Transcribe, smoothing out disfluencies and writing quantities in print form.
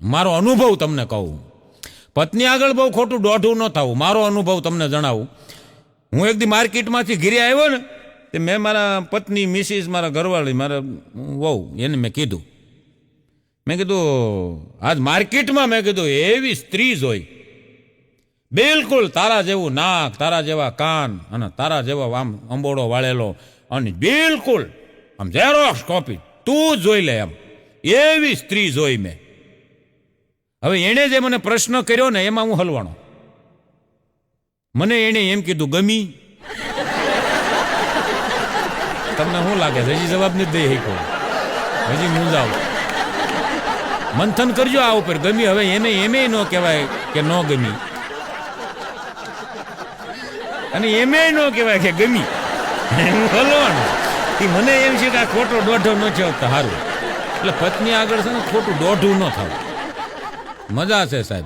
મારો અનુભવ તમને કહું. પત્ની આગળ બહુ ખોટું દોઢું ન થવું, મારો અનુભવ તમને જણાવું. હું એક દી માર્કેટમાંથી ઘીરે આવ્યો ને, તે મેં મારા પત્ની મિસિસ, મારા ઘરવાળી, મારા વહુ, એને મેં કીધું આજ માર્કેટમાં મેં કીધું એવી સ્ત્રી જોઈ, બિલકુલ તારા જેવું નાક, તારા જેવા કાન અને તારા જેવો આમ અંબોડો વાળેલો, અને બિલકુલ આમ ઝેરોક્સ કોપી, તું જોઈ લે એમ, એવી સ્ત્રી જોઈ મેં. હવે એણે જે મને પ્રશ્ન કર્યો ને એમાં હું હલવાણો. મને એણે એમ કીધું ગમી. તમને શું લાગે છે? હજી જવાબ નથી દઈ શીખો, હજી મૂંઝાવ. મંથન કરજો આ ઉપર. ગમી હવે એને એમે ન કહેવાય કે ન ગમી, અને એમે ન કહેવાય કે ગમી. હું હલવાનું. મને એમ છે કે આ ખોટો દોઢો ન થયો સારું. એટલે પત્ની આગળ છે ને ખોટું દોઢું ન થવું. મજા છે સાહેબ.